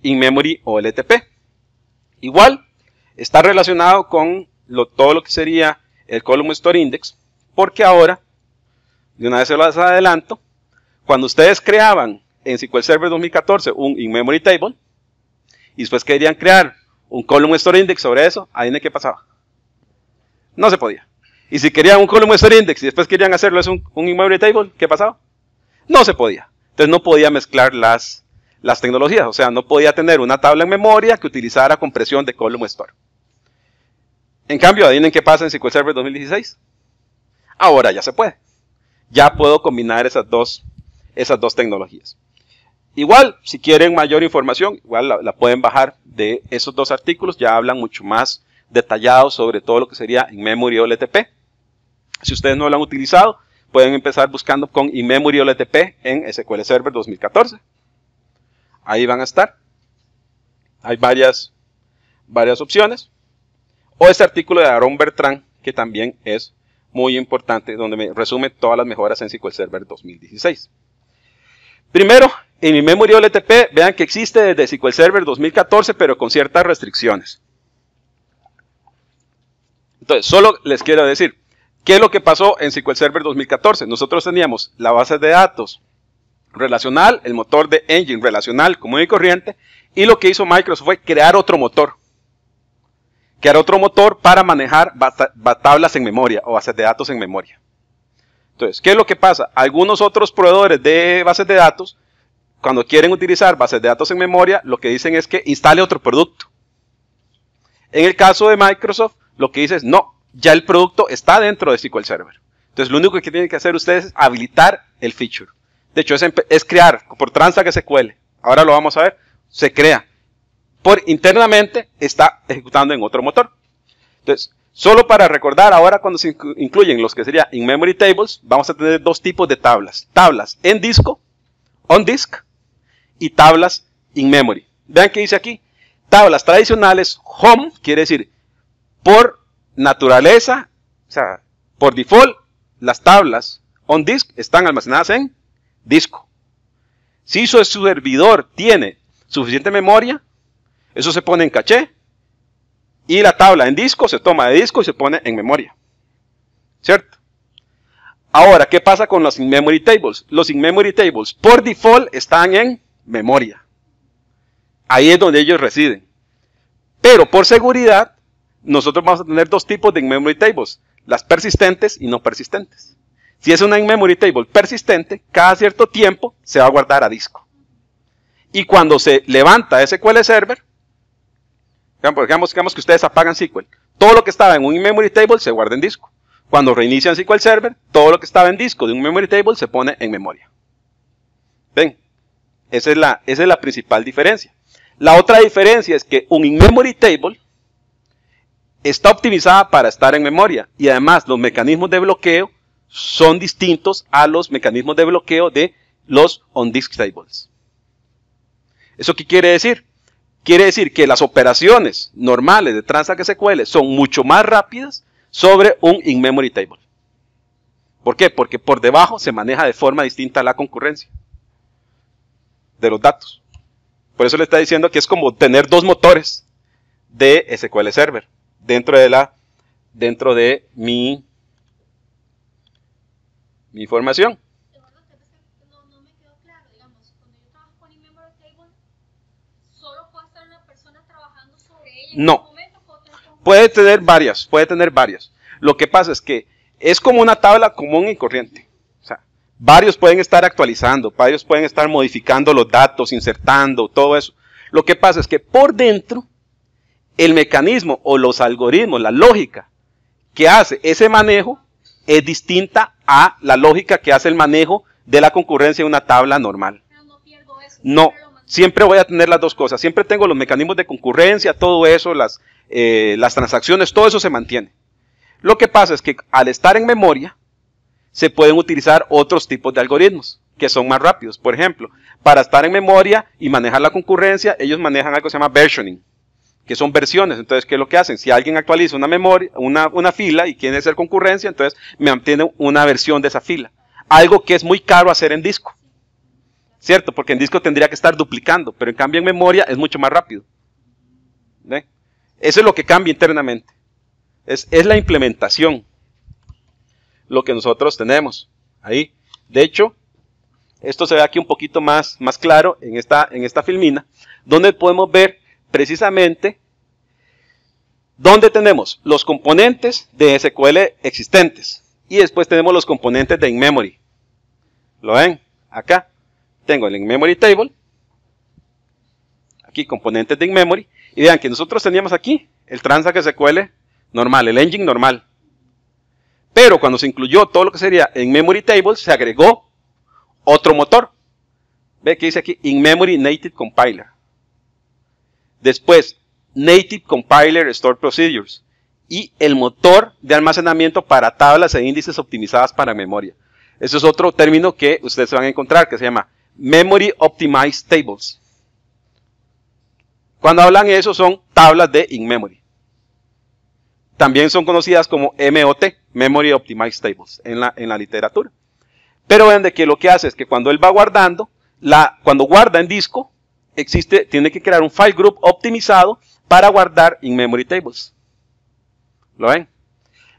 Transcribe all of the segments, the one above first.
in-memory OLTP. Igual, está relacionado con todo lo que sería el Column Store Index, porque ahora, de una vez se los adelanto, cuando ustedes creaban en SQL Server 2014 un in-memory table, y después querían crear un Column Store Index sobre eso, ¿adivinen qué pasaba? No se podía. Y si querían un Column Store Index y después querían hacerlo es un in-memory table, ¿qué pasaba? No se podía. Entonces no podía mezclar las tecnologías, o sea, no podía tener una tabla en memoria que utilizara compresión de Column Store. En cambio, adivinen qué pasa en SQL Server 2016. Ahora ya se puede. Ya puedo combinar esas dos tecnologías. Igual, si quieren mayor información, igual la pueden bajar de esos dos artículos, ya hablan mucho más detallados sobre todo lo que sería in-memory OLTP. Si ustedes no lo han utilizado, pueden empezar buscando con in-memory OLTP en SQL Server 2014. Ahí van a estar. Hay varias opciones. O este artículo de Aaron Bertrand, que también es muy importante, donde me resume todas las mejoras en SQL Server 2016. Primero, en in-memory OLTP, vean que existe desde SQL Server 2014, pero con ciertas restricciones. Entonces, solo les quiero decir, ¿qué es lo que pasó en SQL Server 2014? Nosotros teníamos la base de datos relacional, el motor de engine relacional común y corriente, y lo que hizo Microsoft fue crear otro motor. Crear otro motor para manejar tablas en memoria o bases de datos en memoria. Entonces, ¿qué es lo que pasa? Algunos otros proveedores de bases de datos, cuando quieren utilizar bases de datos en memoria, lo que dicen es que instale otro producto. En el caso de Microsoft, lo que dice es, no, ya el producto está dentro de SQL Server. Entonces, lo único que tienen que hacer ustedes es habilitar el feature. De hecho, es crear por Transact SQL. Ahora lo vamos a ver. Se crea. Internamente está ejecutando en otro motor. Entonces, solo para recordar, ahora cuando se incluyen los que serían in-memory tables, vamos a tener dos tipos de tablas. Tablas en disco, on disk, y tablas in-memory. Vean que dice aquí. Tablas tradicionales, home, quiere decir, por naturaleza, o sea, por default, las tablas on disk están almacenadas en disco. Si su servidor tiene suficiente memoria, eso se pone en caché, y la tabla en disco se toma de disco y se pone en memoria. ¿Cierto? Ahora, ¿qué pasa con los in-memory tables? Los in-memory tables, por default, están en memoria. Ahí es donde ellos residen. Pero por seguridad, nosotros vamos a tener dos tipos de in-memory tables, las persistentes y no persistentes. Si es una in-memory table persistente, cada cierto tiempo se va a guardar a disco. Y cuando se levanta SQL Server, digamos que ustedes apagan SQL, todo lo que estaba en un in-memory table se guarda en disco. Cuando reinician SQL Server, todo lo que estaba en disco de un in-memory table se pone en memoria. ¿Ven? Esa es la principal diferencia. La otra diferencia es que un in-memory table está optimizada para estar en memoria y además los mecanismos de bloqueo son distintos a los mecanismos de bloqueo de los on-disk tables. ¿Eso qué quiere decir? Quiere decir que las operaciones normales de Transact SQL son mucho más rápidas sobre un in-memory table. ¿Por qué? Porque por debajo se maneja de forma distinta la concurrencia de los datos. Por eso le está diciendo que es como tener dos motores de SQL Server dentro de mi información. No me quedó claro, digamos, cuando yo trabajo con in-memory table, ¿solo puede estar una persona trabajando sobre ella en no. ese momento? Puede tener varias. Lo que pasa es que es como una tabla común y corriente. O sea, varios pueden estar actualizando, varios pueden estar modificando los datos, insertando, todo eso. Lo que pasa es que por dentro, el mecanismo o los algoritmos, la lógica que hace ese manejo es distinta a la lógica que hace el manejo de la concurrencia en una tabla normal. Pero no pierdo eso. No, siempre voy a tener las dos cosas. Siempre tengo los mecanismos de concurrencia, todo eso, las transacciones, todo eso se mantiene. Lo que pasa es que al estar en memoria, se pueden utilizar otros tipos de algoritmos que son más rápidos. Por ejemplo, para estar en memoria y manejar la concurrencia, ellos manejan algo que se llama versioning, que son versiones. Entonces, ¿qué es lo que hacen? Si alguien actualiza una memoria, una fila y quiere hacer concurrencia, entonces me mantiene una versión de esa fila. Algo que es muy caro hacer en disco. ¿cierto? Porque en disco tendría que estar duplicando, pero en cambio en memoria es mucho más rápido. ¿Ve? Eso es lo que cambia internamente. Es la implementación lo que nosotros tenemos ahí. De hecho, esto se ve aquí un poquito más claro en esta filmina, donde podemos ver precisamente dónde tenemos los componentes de SQL existentes y después tenemos los componentes de in-memory. ¿Lo ven? Acá tengo el in-memory table, aquí componentes de in-memory, y vean que nosotros teníamos aquí el Transact SQL normal, el engine normal. Pero cuando se incluyó todo lo que sería in-memory table, se agregó otro motor. Ve que dice aquí in-memory native compiler. Después, native compiler store procedures. Y el motor de almacenamiento para tablas e índices optimizadas para memoria. Eso es otro término que ustedes van a encontrar, que se llama memory optimized tables. Cuando hablan de eso son tablas de in-memory. También son conocidas como MOT, Memory Optimized Tables, en la literatura. Pero ven de que lo que hace es que cuando él va guardando, cuando guarda en disco, tiene que crear un file group optimizado para guardar in-memory tables. ¿Lo ven?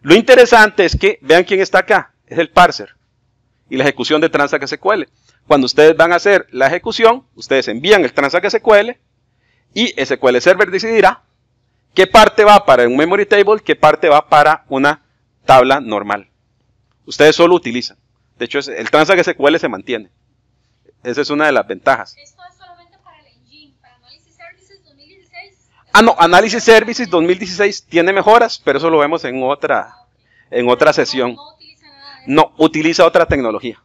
Lo interesante es que, vean quién está acá, es el parser y la ejecución de Transact SQL. Cuando ustedes van a hacer la ejecución, ustedes envían el Transact SQL y SQL Server decidirá qué parte va para un memory table, qué parte va para una tabla normal. Ustedes solo utilizan. De hecho, el Transact SQL se mantiene. Esa es una de las ventajas. ¿Esto es solamente para el engine, para Analysis Services 2016? Ah, no, Analysis Services 2016 tiene mejoras, pero eso lo vemos en otra sesión. No utiliza nada de eso. No, utiliza otra tecnología.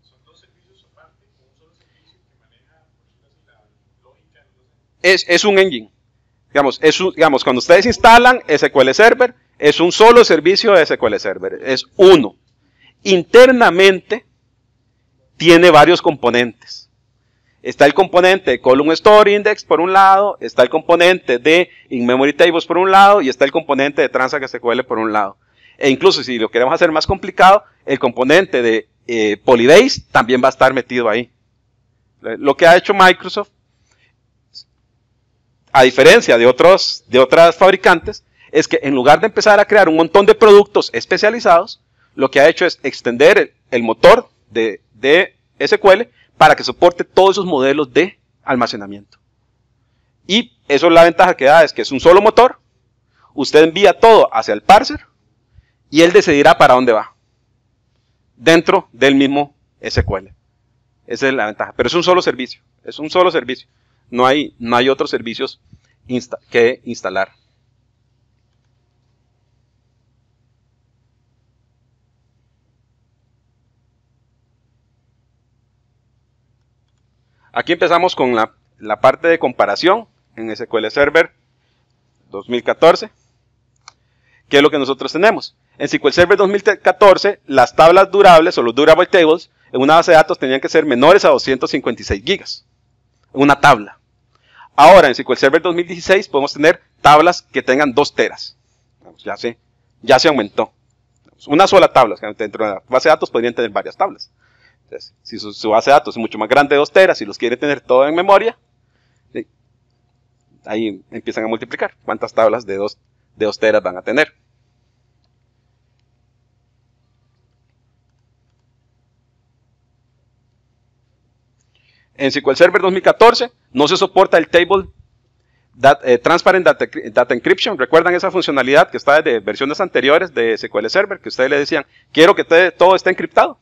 Son dos servicios aparte, con un solo servicio que maneja, por decirlo así, la lógica de los... Es un engine. Digamos, cuando ustedes instalan SQL Server, es un solo servicio de SQL Server. Es uno. Internamente tiene varios componentes. Está el componente de Column Store Index por un lado, está el componente de In-Memory Tables por un lado y está el componente de Transact SQL por un lado. E incluso si lo queremos hacer más complicado, el componente de Polybase también va a estar metido ahí. Lo que ha hecho Microsoft, a diferencia de otras fabricantes, es que en lugar de empezar a crear un montón de productos especializados, lo que ha hecho es extender el motor de SQL para que soporte todos esos modelos de almacenamiento. Y eso es la ventaja que da, es que es un solo motor, usted envía todo hacia el parser y él decidirá para dónde va, dentro del mismo SQL. Esa es la ventaja, pero es un solo servicio, no hay otros servicios que instalar. Aquí empezamos con la parte de comparación en SQL Server 2014. ¿Qué es lo que nosotros tenemos? En SQL Server 2014, las tablas durables o los durable tables en una base de datos tenían que ser menores a 256 gigas. Una tabla. Ahora en SQL Server 2016 podemos tener tablas que tengan 2 teras. Ya se aumentó. Una sola tabla. Dentro de la base de datos podrían tener varias tablas. Entonces, si su base de datos es mucho más grande de 2 teras y los quiere tener todo en memoria, ahí empiezan a multiplicar. ¿Cuántas tablas de 2 teras van a tener? En SQL Server 2014 no se soporta el Table Transparent Data Encryption. ¿Recuerdan esa funcionalidad que está desde versiones anteriores de SQL Server? Que ustedes le decían, quiero que todo esté encriptado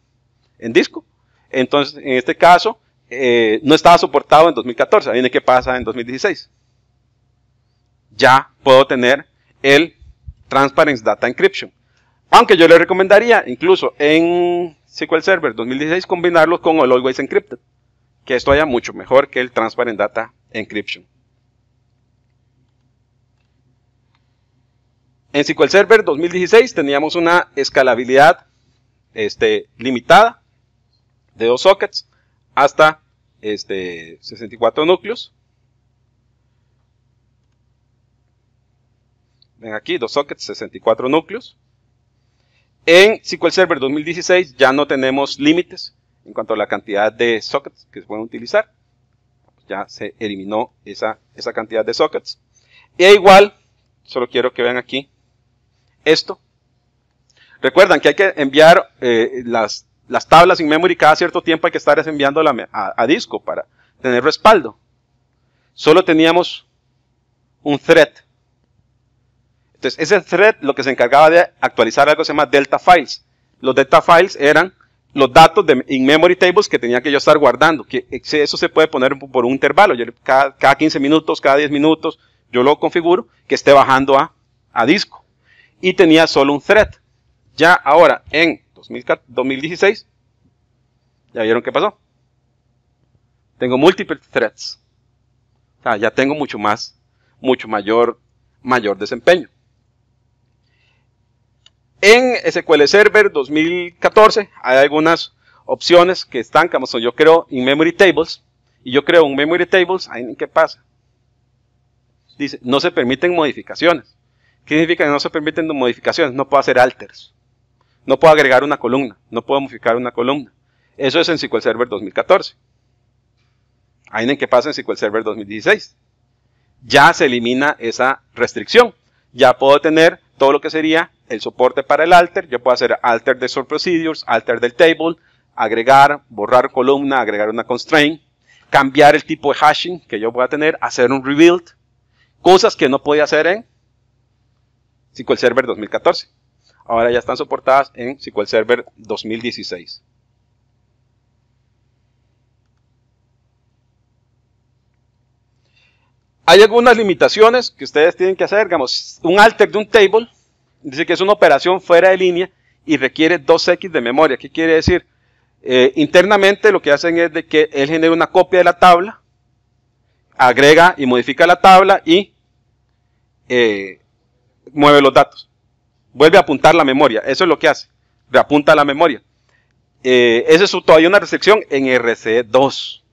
en disco. Entonces, en este caso, no estaba soportado en 2014. Viene qué pasa en 2016. Ya puedo tener el Transparent Data Encryption. Aunque yo le recomendaría, incluso en SQL Server 2016, combinarlo con el Always Encrypted, que esto haya mucho mejor que el Transparent Data Encryption. En SQL Server 2016 teníamos una escalabilidad limitada de 2 sockets hasta 64 núcleos. Ven aquí, 2 sockets, 64 núcleos. En SQL Server 2016 ya no tenemos límites en cuanto a la cantidad de sockets que se pueden utilizar. Ya se eliminó esa cantidad de sockets. Y igual, solo quiero que vean aquí esto. Recuerdan que hay que enviar las tablas in memory cada cierto tiempo, hay que estar enviándolas a disco para tener respaldo. Solo teníamos un thread. Entonces, ese thread lo que se encargaba de actualizar algo que se llama delta files. Los delta files eran los datos de in-memory tables que tenía que yo estar guardando. Que eso se puede poner por un intervalo. Cada 15 minutos, cada 10 minutos, yo lo configuro que esté bajando a disco. Y tenía solo un thread. Ya ahora, en 2016, ¿ya vieron qué pasó? Tengo múltiples threads. O sea, ya tengo mucho mayor desempeño. En SQL Server 2014 hay algunas opciones que están, como yo creo in-memory tables, y yo creo un memory tables, ahí ¿qué pasa? Dice, no se permiten modificaciones. ¿Qué significa que no se permiten modificaciones? No puedo hacer alters. No puedo agregar una columna. No puedo modificar una columna. Eso es en SQL Server 2014. Ahí ¿qué pasa en SQL Server 2016? Ya se elimina esa restricción. Ya puedo tener todo lo que sería el soporte para el alter. Yo puedo hacer alter de sort procedures, alter del table, agregar, borrar columna, agregar una constraint, cambiar el tipo de hashing que yo pueda tener, hacer un rebuild. Cosas que no podía hacer en SQL Server 2014. Ahora ya están soportadas en SQL Server 2016. Hay algunas limitaciones que ustedes tienen que hacer. Digamos, un alter de un table dice que es una operación fuera de línea y requiere 2x de memoria. ¿Qué quiere decir? Internamente lo que hacen es de que él genera una copia de la tabla, agrega y modifica la tabla y mueve los datos. Vuelve a apuntar la memoria. Eso es lo que hace. Reapunta la memoria. Esa es todavía una restricción en RC2.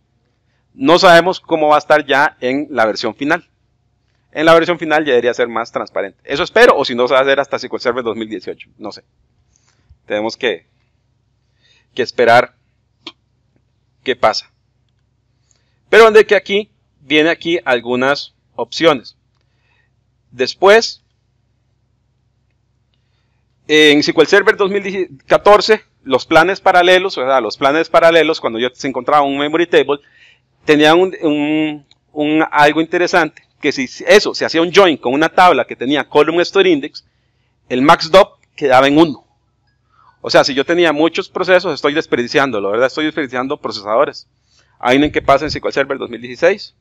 No sabemos cómo va a estar ya en la versión final. En la versión final ya debería ser más transparente. Eso espero, o si no se va a hacer hasta SQL Server 2018. No sé. Tenemos que esperar qué pasa. Pero donde que aquí, viene aquí algunas opciones. Después, en SQL Server 2014, los planes paralelos, o sea, los planes paralelos, cuando yo se encontraba un memory table, tenían algo interesante, que si eso se hacía un join con una tabla que tenía column store index, el maxdop quedaba en 1. O sea, si yo tenía muchos procesos, estoy desperdiciándolo, ¿verdad? Estoy desperdiciando procesadores. Ahí en qué pasa en SQL Server 2016.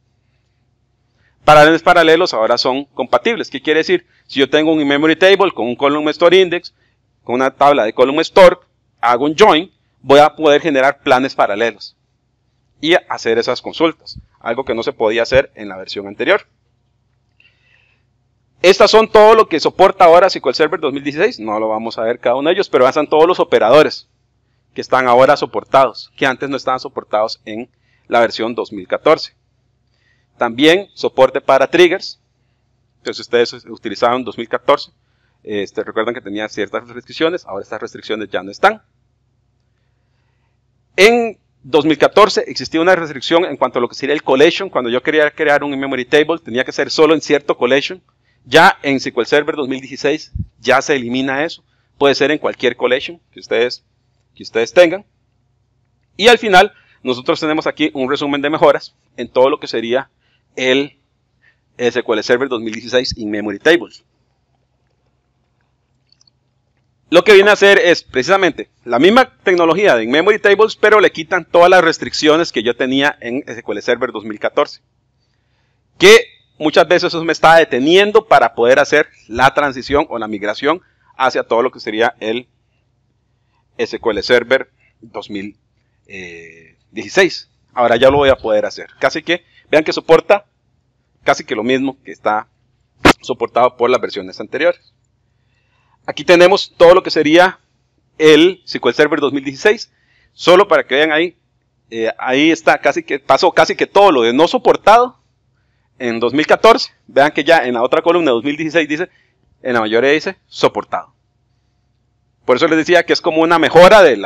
Paralelos paralelos ahora son compatibles. ¿Qué quiere decir? Si yo tengo un in-memory table con un column store index, con una tabla de column store, hago un join, voy a poder generar planes paralelos y hacer esas consultas, algo que no se podía hacer en la versión anterior. Estas son todo lo que soporta ahora SQL Server 2016, no lo vamos a ver cada uno de ellos, pero están todos los operadores que están ahora soportados, que antes no estaban soportados en la versión 2014. También soporte para triggers, entonces ustedes utilizaban en 2014, recuerdan que tenía ciertas restricciones, ahora estas restricciones ya no están. En 2014 existía una restricción en cuanto a lo que sería el collection. Cuando yo quería crear un in-memory table tenía que ser solo en cierto collection. Ya en SQL Server 2016 ya se elimina eso. Puede ser en cualquier collection que ustedes tengan. Y al final nosotros tenemos aquí un resumen de mejoras en todo lo que sería el SQL Server 2016 in-memory tables. Lo que viene a hacer es precisamente la misma tecnología de in-memory tables, pero le quitan todas las restricciones que yo tenía en SQL Server 2014. Que muchas veces eso me estaba deteniendo para poder hacer la transición o la migración hacia todo lo que sería el SQL Server 2016. Ahora ya lo voy a poder hacer. Casi que, vean que soporta casi que lo mismo que está soportado por las versiones anteriores. Aquí tenemos todo lo que sería el SQL Server 2016. Solo para que vean ahí, ahí está, pasó casi que todo lo de no soportado en 2014. Vean que ya en la otra columna de 2016 dice, en la mayoría dice soportado. Por eso les decía que es como una mejora del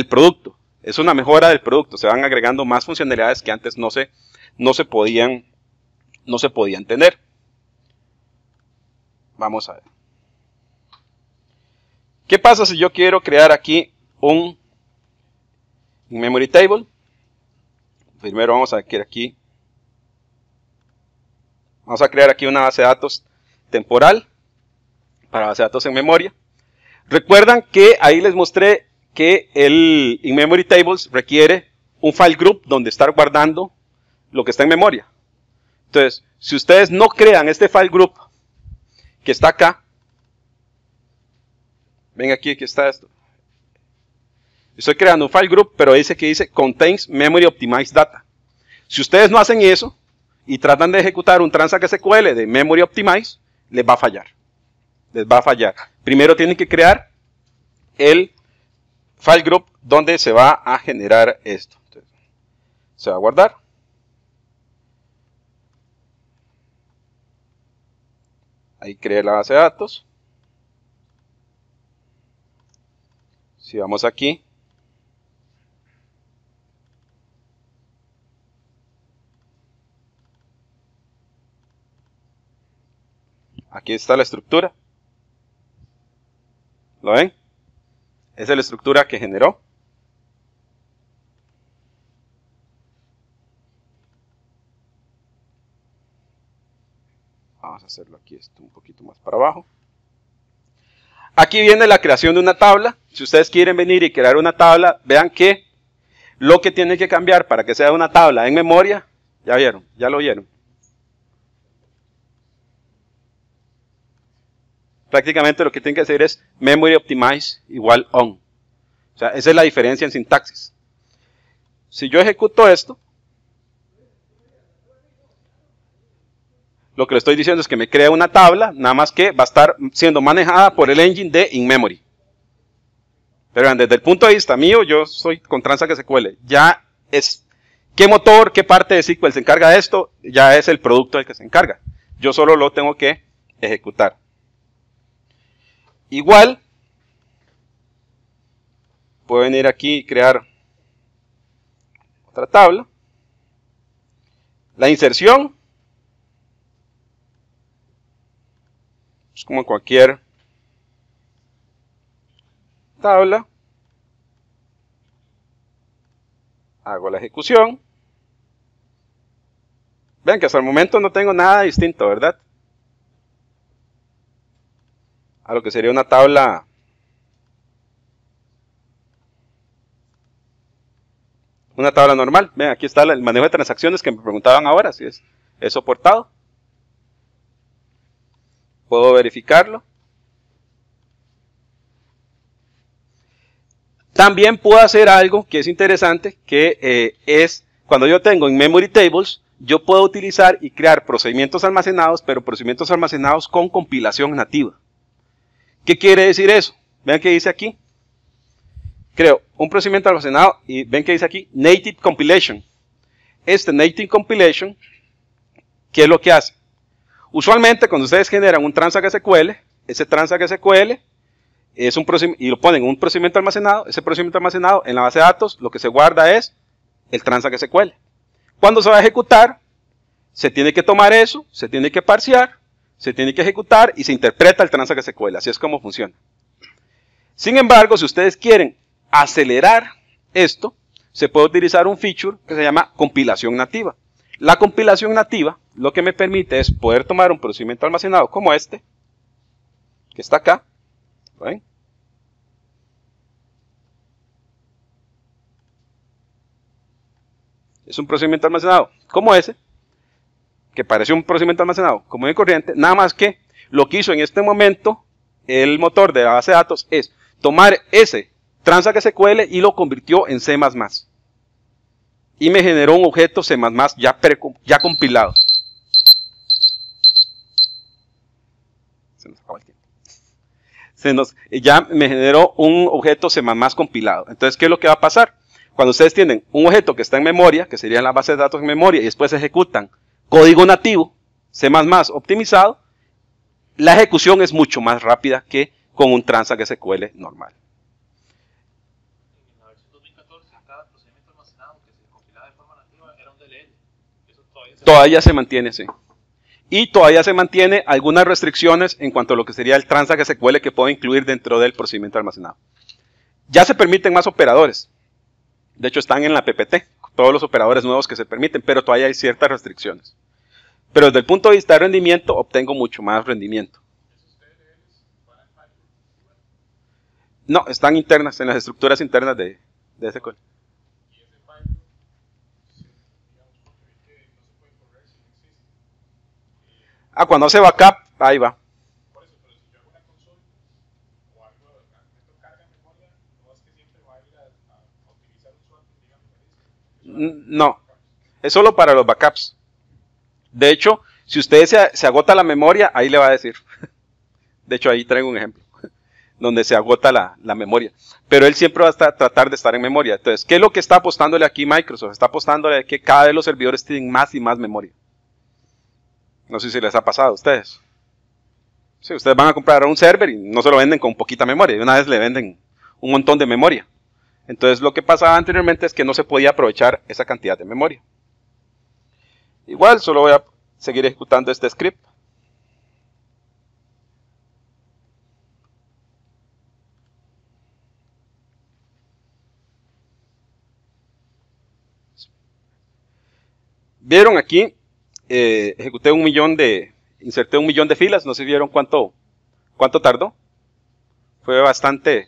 producto. Es una mejora del producto, se van agregando más funcionalidades que antes no se podían tener. Vamos a ver. ¿Qué pasa si yo quiero crear aquí un in-memory table? Primero vamos a crear aquí. Vamos a crear aquí una base de datos temporal para base de datos en memoria. Recuerdan que ahí les mostré que el in-memory tables requiere un file group donde estar guardando lo que está en memoria. Entonces, si ustedes no crean este file group que está acá, ven aquí está esto. Estoy creando un file group, pero dice que dice contains memory optimized data. Si ustedes no hacen eso y tratan de ejecutar un transact SQL de memory optimized, les va a fallar. Les va a fallar. Primero tienen que crear el file group donde se va a generar esto. Entonces, se va a guardar. Ahí creé la base de datos. Si vamos aquí, aquí está la estructura. ¿Lo ven? Esa es la estructura que generó. Vamos a hacerlo aquí esto un poquito más para abajo. Aquí viene la creación de una tabla. Si ustedes quieren venir y crear una tabla, vean que lo que tiene que cambiar para que sea una tabla en memoria, ya vieron, ya lo vieron. Prácticamente lo que tienen que hacer es memory optimize igual on. O sea, esa es la diferencia en sintaxis. Si yo ejecuto esto, lo que le estoy diciendo es que me crea una tabla, nada más que va a estar siendo manejada por el engine de in-memory. Pero desde el punto de vista mío, yo soy con transact SQL. Ya es, ¿qué motor, qué parte de SQL se encarga de esto? Ya es el producto del que se encarga. Yo solo lo tengo que ejecutar. Igual, puedo venir aquí y crear otra tabla. La inserción es como cualquier tabla. Hago la ejecución. Vean que hasta el momento no tengo nada distinto, ¿verdad? A lo que sería una tabla normal. Vean, aquí está el manejo de transacciones que me preguntaban ahora, si es soportado. Puedo verificarlo. También puedo hacer algo que es interesante, que es cuando yo tengo en memory tables, yo puedo utilizar y crear procedimientos almacenados, pero procedimientos almacenados con compilación nativa. ¿Qué quiere decir eso? Vean que dice aquí. Creo un procedimiento almacenado y ven que dice aquí native compilation. Este native compilation, ¿qué es lo que hace? Usualmente cuando ustedes generan un transact SQL, ese transact SQL es un procedimiento, y lo ponen en un procedimiento almacenado, ese procedimiento almacenado en la base de datos, lo que se guarda es el transact SQL. Cuando se va a ejecutar, se tiene que tomar eso, se tiene que parsear, se tiene que ejecutar y se interpreta el transact SQL. Así es como funciona. Sin embargo, si ustedes quieren acelerar esto, se puede utilizar un feature que se llama compilación nativa. La compilación nativa lo que me permite es poder tomar un procedimiento almacenado como este, que está acá. ¿Ven? Es un procedimiento almacenado como ese, que parece un procedimiento almacenado común y corriente, nada más que lo que hizo en este momento el motor de la base de datos es tomar ese transact SQL y lo convirtió en C++. Y me generó un objeto C++ ya compilado. Se nos acabó el tiempo. Ya me generó un objeto C++ compilado. Entonces, ¿qué es lo que va a pasar? Cuando ustedes tienen un objeto que está en memoria, que sería la base de datos en memoria, y después ejecutan código nativo, C++ optimizado, la ejecución es mucho más rápida que con un transact SQL normal. En la versión 2014 cada Todavía se mantiene, sí. Y todavía se mantiene algunas restricciones en cuanto a lo que sería el Transact SQL que puedo incluir dentro del procedimiento almacenado. Ya se permiten más operadores. De hecho, están en la PPT, todos los operadores nuevos que se permiten, pero todavía hay ciertas restricciones. Pero desde el punto de vista de rendimiento, obtengo mucho más rendimiento. No, están internas, en las estructuras internas de SQL. Y ese Python, digamos, porque vi que no se puede correr si no existe. Cuando hace backup, ahí va. Por eso, pero si yo hago una consola o algo, meto carga en memoria, no es que siempre va a ir a utilizar un swap, digamos, No, es solo para los backups. De hecho, si usted se agota la memoria, ahí le va a decir. De hecho, ahí traigo un ejemplo, donde se agota la memoria. Pero él siempre va a tratar de estar en memoria. Entonces, ¿qué es lo que está apostándole aquí Microsoft? Está apostándole que cada vez los servidores tienen más y más memoria. No sé si les ha pasado a ustedes. Sí, ustedes van a comprar un server y no se lo venden con poquita memoria. De una vez le venden un montón de memoria. Entonces, lo que pasaba anteriormente es que no se podía aprovechar esa cantidad de memoria. Igual, solo voy a seguir ejecutando este script. Vieron aquí, ejecuté inserté 1 millón de filas, no sé si vieron cuánto tardó. Fue bastante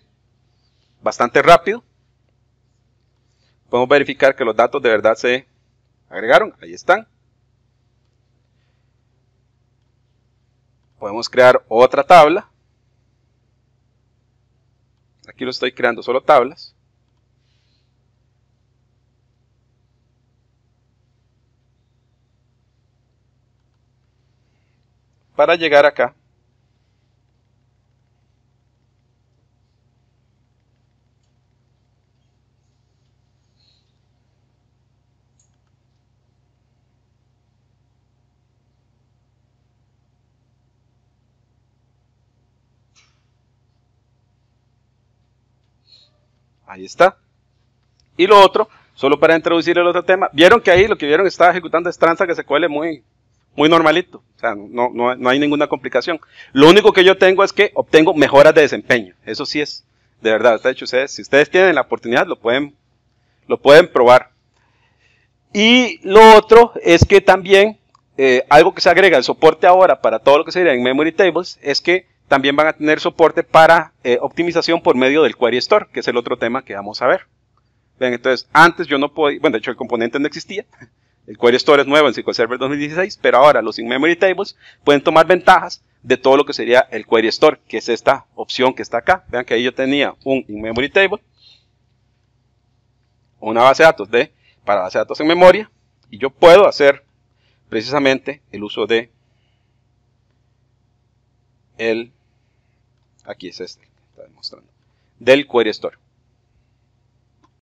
rápido. Podemos verificar que los datos de verdad se agregaron, ahí están. Podemos crear otra tabla. Aquí lo estoy creando solo tablas. Para llegar acá. Ahí está. Y lo otro, solo para introducir el otro tema, vieron que ahí lo que vieron estaba ejecutando es Transact SQL muy normalito. O sea, no hay ninguna complicación. Lo único que yo tengo es que obtengo mejoras de desempeño. Eso sí es, de verdad. De hecho, si ustedes tienen la oportunidad, lo pueden probar. Y lo otro es que también, algo que se agrega al soporte ahora para todo lo que sería en Memory Tables, es que también van a tener soporte para optimización por medio del Query Store, que es el otro tema que vamos a ver. Ven, entonces, antes yo no podía, bueno, de hecho el componente no existía. El Query Store es nuevo en SQL Server 2016, pero ahora los In-Memory Tables pueden tomar ventajas de todo lo que sería el Query Store, que es esta opción que está acá. Vean que ahí yo tenía un In-Memory Table, una base de datos para base de datos en memoria, y yo puedo hacer precisamente el uso de aquí es este que está demostrando, del Query Store.